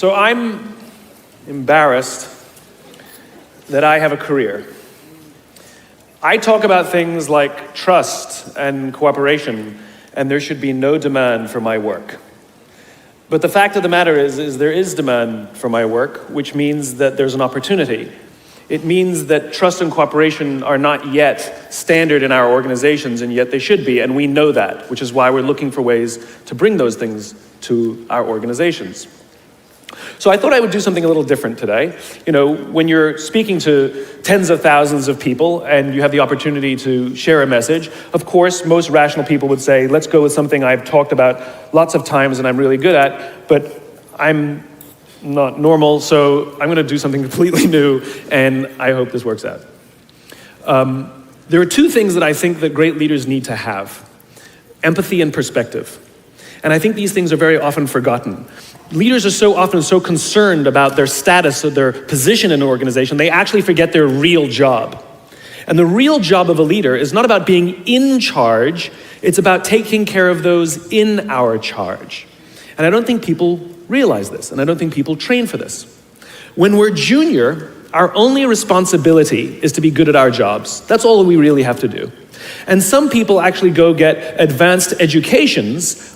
So I'm embarrassed that I have a career. I talk about things like trust and cooperation, and there should be no demand for my work. But the fact of the matter is there is demand for my work, which means that there's an opportunity. It means that trust and cooperation are not yet standard in our organizations, and yet they should be, and we know that, which is why we're looking for ways to bring those things to our organizations. So I thought I would do something a little different today. You know, when you're speaking to tens of thousands of people and you have the opportunity to share a message, of course, most rational people would say, let's go with something I've talked about lots of times and I'm really good at, but I'm not normal, so I'm going to do something completely new, and I hope this works out. There are two things that I think that great leaders need to have: empathy and perspective. And I think these things are very often forgotten. Leaders are so often so concerned about their status or their position in an organization, they actually forget their real job. And the real job of a leader is not about being in charge, it's about taking care of those in our charge. And I don't think people realize this, and I don't think people train for this. When we're junior, our only responsibility is to be good at our jobs. That's all we really have to do. And some people actually go get advanced educations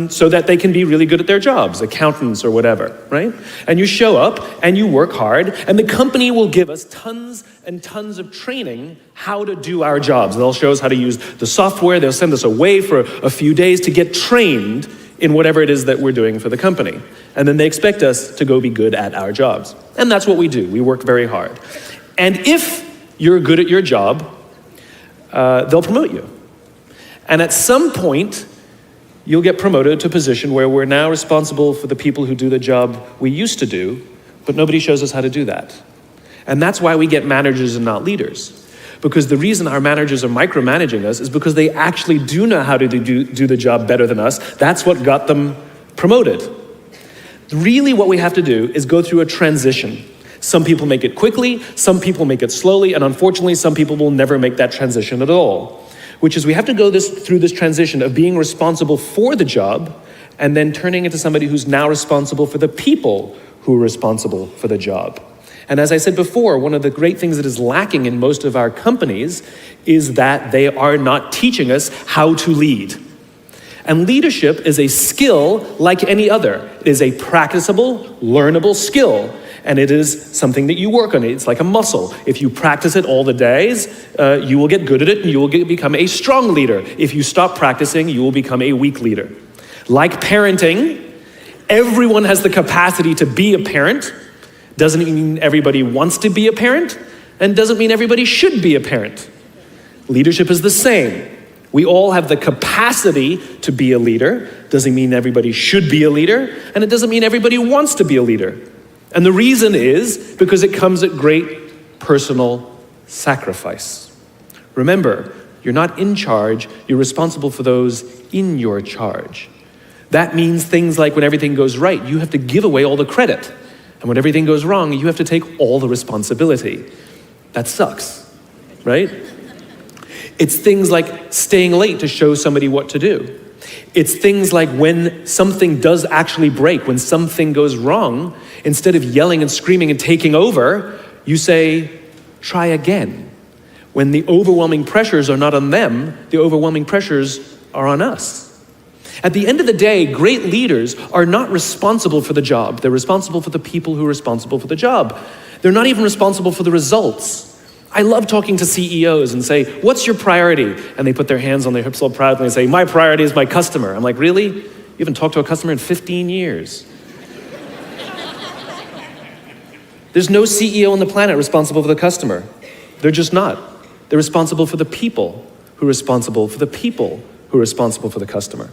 so that they can be really good at their jobs, accountants or whatever, right? And you show up and you work hard, and the company will give us tons and tons of training how to do our jobs. They'll show us how to use the software. They'll send us away for a few days to get trained in whatever it is that we're doing for the company. And then they expect us to go be good at our jobs. And that's what we do. We work very hard. And if you're good at your job, they'll promote you. And at some point, you'll get promoted to a position where we're now responsible for the people who do the job we used to do, but nobody shows us how to do that. And that's why we get managers and not leaders. Because the reason our managers are micromanaging us is because they actually do know how to do the job better than us. That's what got them promoted. Really what we have to do is go through a transition. Some people make it quickly, some people make it slowly, and unfortunately some people will never make that transition at all. Which is we have to go through this transition of being responsible for the job and then turning into somebody who's now responsible for the people who are responsible for the job. And as I said before, one of the great things that is lacking in most of our companies is that they are not teaching us how to lead. And leadership is a skill like any other. It is a practicable, learnable skill. And it is something that you work on. It's like a muscle. If you practice it all the days, you will get good at it and you will become a strong leader. If you stop practicing, you will become a weak leader. Like parenting, everyone has the capacity to be a parent. Doesn't mean everybody wants to be a parent, and doesn't mean everybody should be a parent. Leadership is the same. We all have the capacity to be a leader. Doesn't mean everybody should be a leader, and it doesn't mean everybody wants to be a leader. And the reason is because it comes at great personal sacrifice. Remember, you're not in charge, you're responsible for those in your charge. That means things like when everything goes right, you have to give away all the credit. And when everything goes wrong, you have to take all the responsibility. That sucks, right? It's things like staying late to show somebody what to do. It's things like when something does actually break, when something goes wrong, instead of yelling and screaming and taking over, you say, try again. When the overwhelming pressures are not on them, the overwhelming pressures are on us. At the end of the day, great leaders are not responsible for the job. They're responsible for the people who are responsible for the job. They're not even responsible for the results. I love talking to CEOs and say, what's your priority? And they put their hands on their hips all proudly and say, my priority is my customer. I'm like, really? You haven't talked to a customer in 15 years. There's no CEO on the planet responsible for the customer. They're just not. They're responsible for the people who are responsible for the people who are responsible for the customer.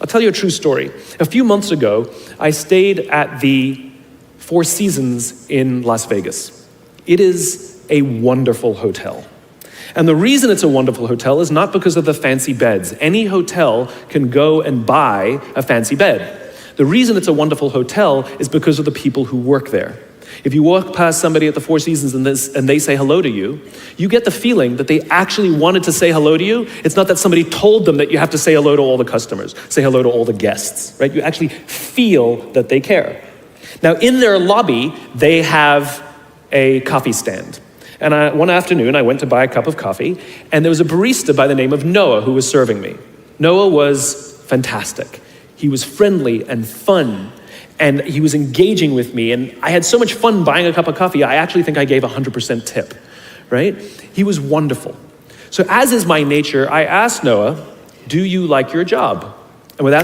I'll tell you a true story. A few months ago, I stayed at the Four Seasons in Las Vegas. It is a wonderful hotel. And the reason it's a wonderful hotel is not because of the fancy beds. Any hotel can go and buy a fancy bed. The reason it's a wonderful hotel is because of the people who work there. If you walk past somebody at the Four Seasons and they say hello to you, you get the feeling that they actually wanted to say hello to you. It's not that somebody told them that you have to say hello to all the customers, say hello to all the guests, right? You actually feel that they care. Now, in their lobby, they have a coffee stand. And one afternoon, I went to buy a cup of coffee, and there was a barista by the name of Noah who was serving me. Noah was fantastic. He was friendly and fun, and he was engaging with me, and I had so much fun buying a cup of coffee, I actually think I gave 100% tip, right? He was wonderful. So as is my nature, I asked Noah, "Do you like your job?" And without